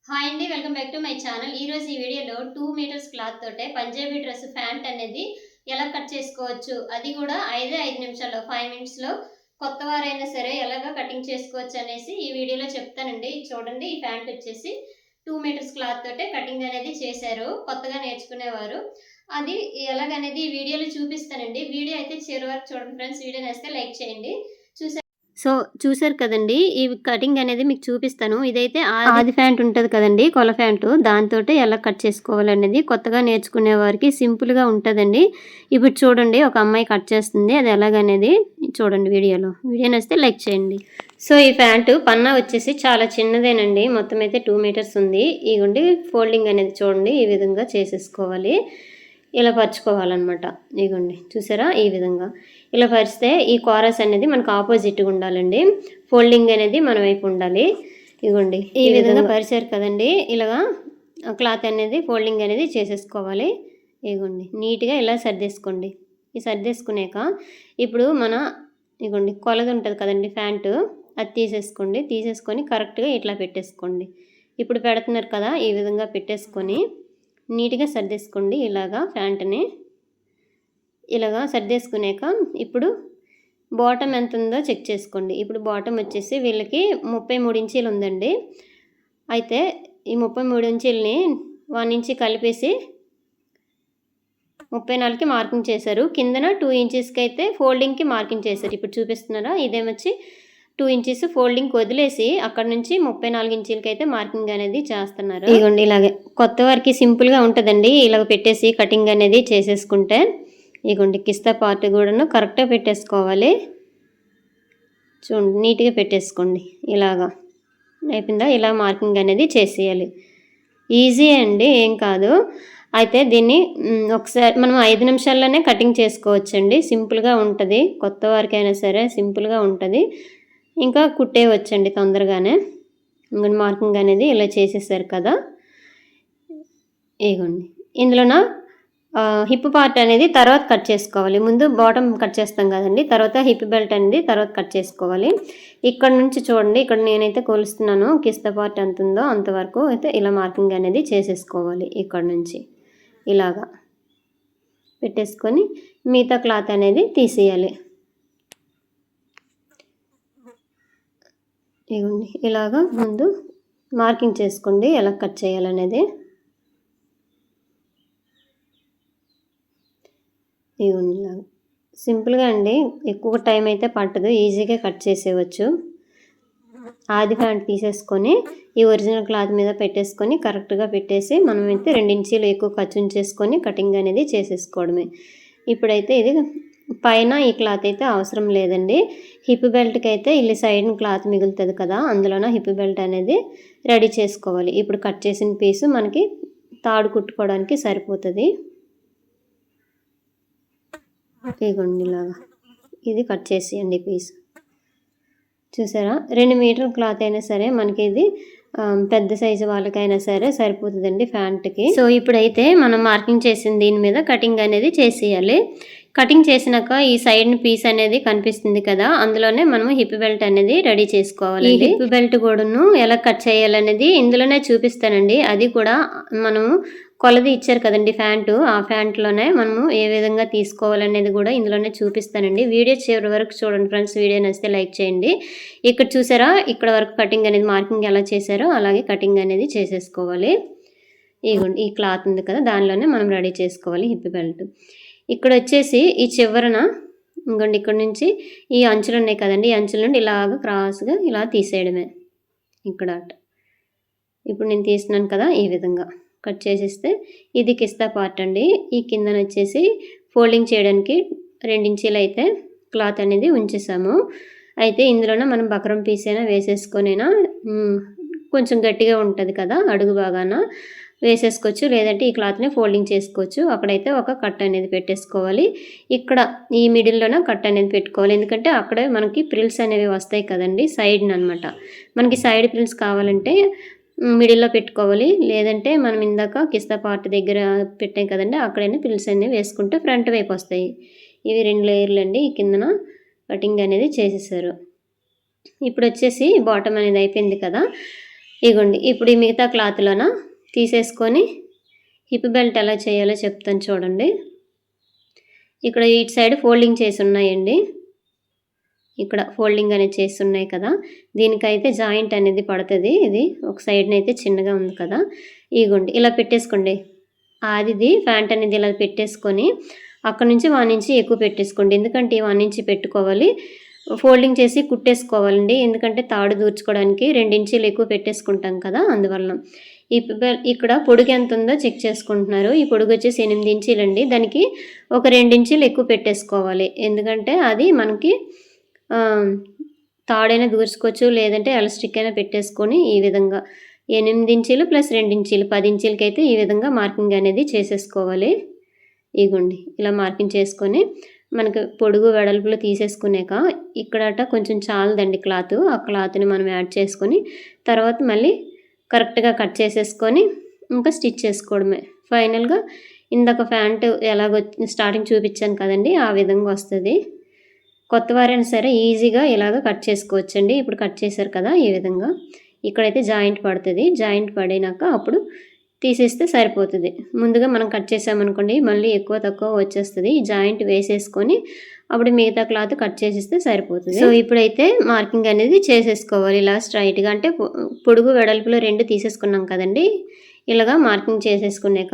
Hi అండి, welcome back to my channel. ఈరోజు ఈ వీడియోలో 2 మీటర్స్ క్లాత్ తోటే పంజాబీ డ్రెస్ ప్యాంట్ అనేది ఎలా కట్ చేసుకోవచ్చు, అది కూడా 5 నిమిషాల్లో 5 మినిట్స్లో కొత్త వారైనా సరే ఎలాగా కటింగ్ చేసుకోవచ్చు అనేసి ఈ వీడియోలో చెప్తానండి. చూడండి, ఈ ప్యాంట్ వచ్చేసి 2 మీటర్స్ క్లాత్ తోటే కటింగ్ అనేది చేశారు కొత్తగా నేర్చుకునేవారు. అది ఎలాగనేది ఈ వీడియోలో చూపిస్తానండి. వీడియో అయితే చివరి వరకు చూడండి ఫ్రెండ్స్. వీడియో నచ్చితే లైక్ చేయండి. సో చూసారు కదండి, ఈ కటింగ్ అనేది మీకు చూపిస్తాను. ఇదైతే ఆది ప్యాంట్ ఉంటుంది కదండి, కొల ప్యాంటు, దాంతో ఎలా కట్ చేసుకోవాలనేది కొత్తగా నేర్చుకునే వారికి సింపుల్గా ఉంటుందండి. ఇప్పుడు చూడండి, ఒక అమ్మాయి కట్ చేస్తుంది, అది ఎలాగనేది చూడండి వీడియోలో. వీడియో నచ్చితే లైక్ చేయండి. సో ఈ ప్యాంటు పన్నా వచ్చేసి చాలా చిన్నదేనండి, మొత్తం అయితే 2 మీటర్స్ ఉంది. ఇగోండి ఫోల్డింగ్ అనేది చూడండి, ఈ విధంగా చేసేసుకోవాలి. ఇలా పరుచుకోవాలన్నమాట. ఇగోండి చూసారా, ఈ విధంగా ఇలా పరిస్తే ఈ కోరస్ అనేది మనకు ఆపోజిట్గా ఉండాలండి. ఫోల్డింగ్ అనేది మన వైపు ఉండాలి. ఇగోండి ఈ విధంగా పరిచారు కదండి, ఇలాగా క్లాత్ అనేది ఫోల్డింగ్ అనేది చేసేసుకోవాలి. ఇగోండి నీట్గా ఇలా సర్దేసుకోండి. ఈ సర్దేసుకునేక ఇప్పుడు ఇగోండి కొలది ఉంటుంది కదండి ప్యాంటు, అది తీసేసుకొని కరెక్ట్గా ఇట్లా పెట్టేసుకోండి. ఇప్పుడు పెడుతున్నారు కదా, ఈ విధంగా పెట్టేసుకొని నీట్గా సర్దేసుకోండి. ఇలాగా ప్యాంట్ని ఇలాగా సర్దేసుకునేక ఇప్పుడు బాటమ్ ఎంత ఉందో చెక్ చేసుకోండి. ఇప్పుడు బాటమ్ వచ్చేసి వీళ్ళకి 33 ఇంచీలు ఉందండి. అయితే ఈ 33 ఇంచీలని 1 ఇంచ్ కలిపేసి 34కి మార్కింగ్ చేశారు. కిందన 2 ఇంచెస్కి అయితే ఫోల్డింగ్కి మార్కింగ్ చేశారు. ఇప్పుడు చూపిస్తున్నారా, ఇదేమొచ్చి 2 ఇంచెస్ ఫోల్డింగ్ వదిలేసి అక్కడ నుంచి 34 ఇంచీలకి అయితే మార్కింగ్ అనేది చేస్తున్నారు. ఇదిగోండి ఇలాగే కొత్త వారికి సింపుల్గా ఉంటుందండి. ఇలాగ పెట్టేసి కటింగ్ అనేది చేసేసుకుంటే ఇదిగోండి కిస్తా పార్ట్ కూడాను కరెక్ట్గా పెట్టేసుకోవాలి. చూడండి నీట్గా పెట్టేసుకోండి. ఇలాగా అయిపోయిందా, ఇలా మార్కింగ్ అనేది చేసేయాలి. ఈజీ అండి, ఏం కాదు. అయితే దీన్ని ఒకసారి మనం 5 నిమిషాల్లోనే కటింగ్ చేసుకోవచ్చండి. సింపుల్గా ఉంటుంది, కొత్త వారికైనా సరే సింపుల్గా ఉంటుంది. ఇంకా కుట్టేయవచ్చండి తొందరగానే. ఇంకొన్ని మార్కింగ్ అనేది ఇలా చేసేసారు కదా. ఇగోండి ఇందులోన హిప్ పార్ట్ అనేది తర్వాత కట్ చేసుకోవాలి. ముందు బాటమ్ కట్ చేస్తాం కదండి, తర్వాత హిప్ బెల్ట్ అనేది తర్వాత కట్ చేసుకోవాలి. ఇక్కడ నుంచి చూడండి, ఇక్కడ నేనైతే కొలుస్తున్నాను, కిస్తా పార్ట్ ఎంత ఉందో అంతవరకు అయితే ఇలా మార్కింగ్ అనేది చేసేసుకోవాలి. ఇక్కడ నుంచి ఇలాగా పెట్టేసుకొని మిగతా క్లాత్ అనేది తీసేయాలి. ఇవ్వండి ఇలాగా ముందు మార్కింగ్ చేసుకోండి ఎలా కట్ చేయాలనేది. ఇవ్వండి ఇలాగా సింపుల్గా అండి, ఎక్కువ టైం అయితే పట్టదు, ఈజీగా కట్ చేసేయవచ్చు. ఆది ప్యాంట్ తీసేసుకొని ఈ ఒరిజినల్ క్లాత్ మీద పెట్టేసుకొని కరెక్ట్గా పెట్టేసి మనం అయితే 2 ఇంచీలు ఎక్కువ ఖర్చు ఉంచేసుకొని కటింగ్ అనేది చేసేసుకోవడమే. ఇప్పుడైతే ఇది పైన ఈ క్లాత్ అయితే అవసరం లేదండి. హిప్ బెల్ట్కి అయితే ఇల్లు సైడ్ క్లాత్ మిగులుతుంది కదా, అందులోన హిప్ బెల్ట్ అనేది రెడీ చేసుకోవాలి. ఇప్పుడు కట్ చేసిన పీసు మనకి తాడు కుట్టుకోవడానికి సరిపోతుంది. ఇదిగోండి ఇలాగా ఇది కట్ చేసేయండి పీస్. చూసారా, 2 మీటర్ క్లాత్ అయినా సరే మనకి ఇది పెద్ద సైజు వాళ్ళకైనా సరే సరిపోతుందండి ప్యాంట్కి. సో ఇప్పుడైతే మనం మార్కింగ్ చేసిన దీని మీద కటింగ్ అనేది చేసేయాలి. కటింగ్ చేసినాక ఈ సైడ్ పీస్ అనేది కనిపిస్తుంది కదా, అందులోనే మనం హిప్ బెల్ట్ అనేది రెడీ చేసుకోవాలి. ఈ హిప్ బెల్ట్ కూడాను ఎలా కట్ చేయాలనేది ఇందులోనే చూపిస్తానండి. అది కూడా మనము కొలది ఇచ్చారు కదండి ప్యాంటు, ఆ ప్యాంట్లోనే మనము ఏ విధంగా తీసుకోవాలనేది కూడా ఇందులోనే చూపిస్తానండి. వీడియో చివరి వరకు చూడండి ఫ్రెండ్స్. వీడియో నచ్చితే లైక్ చేయండి. ఇక్కడ చూసారా, ఇక్కడ వరకు కటింగ్ అనేది మార్కింగ్ ఎలా చేశారో అలాగే కటింగ్ అనేది చేసేసుకోవాలి. ఇగోండి ఈ క్లాత్ ఉంది కదా, దానిలోనే మనం రెడీ చేసుకోవాలి హిప్ బెల్ట్. ఇక్కడ వచ్చేసి ఈ చివరన ఇంకోండి ఇక్కడ నుంచి ఈ అంచులు ఉన్నాయి కదండి, ఈ అంచుల నుండి ఇలాగ క్రాస్గా ఇలా తీసేయడమే. ఇక్కడ ఇప్పుడు నేను తీస్తున్నాను కదా, ఈ విధంగా కట్ చేసేస్తే ఇది కిస్తా పార్ట్ అండి. ఈ కిందన వచ్చేసి ఫోల్డింగ్ చేయడానికి 2 ఇంచీలు అయితే క్లాత్ అనేది ఉంచేసాము. అయితే ఇందులోనే మనం బక్రం పీస్ అయినా వేసేసుకొనైనా కొంచెం గట్టిగా ఉంటుంది కదా, అడుగు బాగాన వేసేసుకోవచ్చు, లేదంటే ఈ క్లాత్ని ఫోల్డింగ్ చేసుకోవచ్చు. అక్కడైతే ఒక కట్ అనేది పెట్టేసుకోవాలి. ఇక్కడ ఈ మిడిల్లోనే కట్ అనేది పెట్టుకోవాలి, ఎందుకంటే అక్కడే మనకి ప్రిల్స్ అనేవి వస్తాయి కదండి సైడ్ని అనమాట. మనకి సైడ్ ప్రిల్స్ కావాలంటే మిడిల్లో పెట్టుకోవాలి, లేదంటే మనం ఇందాక కిస్తా పార్ట్ దగ్గర పెట్టాం కదండి, అక్కడైనా ప్రిల్స్ అనేవి వేసుకుంటే ఫ్రంట్ వైపు వస్తాయి. ఇవి 2 లేయర్లు అండి. ఈ కిందన కటింగ్ అనేది చేసేసారు. ఇప్పుడు వచ్చేసి బాటమ్ అనేది అయిపోయింది కదా, ఇగోండి ఇప్పుడు ఈ మిగతా క్లాత్లోన తీసేసుకొని హిప్ బెల్ట్ ఎలా చేయాలో చెప్తాను చూడండి. ఇక్కడ ఇటు సైడ్ ఫోల్డింగ్ చేసి ఉన్నాయండి, ఇక్కడ ఫోల్డింగ్ అనేది చేసి ఉన్నాయి కదా, దీనికైతే జాయింట్ అనేది పడుతుంది. ఇది ఒక సైడ్నైతే చిన్నగా ఉంది కదా, ఇగోండి ఇలా పెట్టేసుకోండి. ఆదిది ప్యాంట్ అనేది ఇలా పెట్టేసుకొని అక్కడ నుంచి 1 ఇంచ్ ఎక్కువ పెట్టేసుకోండి. ఎందుకంటే 1 ఇంచ్ పెట్టుకోవాలి, ఫోల్డింగ్ చేసి కుట్టేసుకోవాలండి. ఎందుకంటే తాడు దూర్చుకోవడానికి 2 ఇంచీలు ఎక్కువ పెట్టేసుకుంటాం కదా, అందువల్ల. ఇక్కడ పొడుగు ఎంత ఉందో చెక్ చేసుకుంటున్నారు. ఈ పొడుగు వచ్చేసి 8 ఇంచీలండి. దానికి ఒక 2 ఇంచీలు ఎక్కువ పెట్టేసుకోవాలి. ఎందుకంటే అది మనకి తాడైనా దూర్చుకోవచ్చు, లేదంటే ఎలాస్టిక్ అయినా పెట్టేసుకొని ఈ విధంగా 8 ఇంచీలు ప్లస్ 2 ఇంచీలు 10 ఇంచీలకైతే ఈ విధంగా మార్కింగ్ అనేది చేసేసుకోవాలి. ఇగోండి ఇలా మార్కింగ్ చేసుకొని మనకు పొడుగు వెడల్పులో తీసేసుకునేక ఇక్కడట కొంచెం చాలదండి క్లాత్, ఆ క్లాత్ని మనం యాడ్ చేసుకొని తర్వాత మళ్ళీ కరెక్ట్గా కట్ చేసేసుకొని ఇంకా స్టిచ్ చేసుకోవడమే. ఫైనల్గా ఇందాక ప్యాంటు ఎలాగో స్టార్టింగ్ చూపించాను కదండి, ఆ విధంగా వస్తుంది. కొత్త వారైనా సరే ఈజీగా ఇలాగ కట్ చేసుకోవచ్చండి. ఇప్పుడు కట్ చేశారు కదా ఈ విధంగా, ఇక్కడైతే జాయింట్ పడుతుంది. జాయింట్ పడినాక అప్పుడు తీసేస్తే సరిపోతుంది. ముందుగా మనం కట్ చేసామనుకోండి మళ్ళీ ఎక్కువ తక్కువ వచ్చేస్తుంది. ఈ జాయింట్ వేసేసుకొని అప్పుడు మిగతా క్లాత్ కట్ చేసేస్తే సరిపోతుంది. సో ఇప్పుడైతే మార్కింగ్ అనేది చేసేసుకోవాలి ఇలా స్ట్రైట్గా, అంటే పొడుగు వెడల్పులో 2 తీసేసుకున్నాం కదండి. ఇలాగా మార్కింగ్ చేసేసుకున్నాక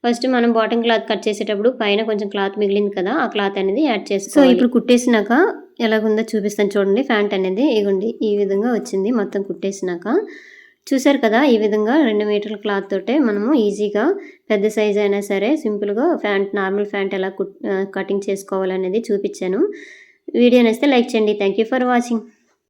ఫస్ట్ మనం బాటమ్ క్లాత్ కట్ చేసేటప్పుడు పైన కొంచెం క్లాత్ మిగిలింది కదా, ఆ క్లాత్ అనేది యాడ్ చేసుకోవాలి. సో ఇప్పుడు కుట్టేసినాక ఎలాగుందో చూపిస్తాను చూడండి. ప్యాంట్ అనేది ఇగోండి ఈ విధంగా వచ్చింది మొత్తం కుట్టేసినాక. చూసారు కదా, ఈ విధంగా 2 మీటర్ల క్లాత్ తోటే మనము ఈజీగా పెద్ద సైజ్ అయినా సరే సింపుల్గా నార్మల్ ప్యాంట్ ఎలా కటింగ్ చేసుకోవాలనేది చూపించాను. వీడియో నచ్చితే లైక్ చేయండి. Thank you for watching.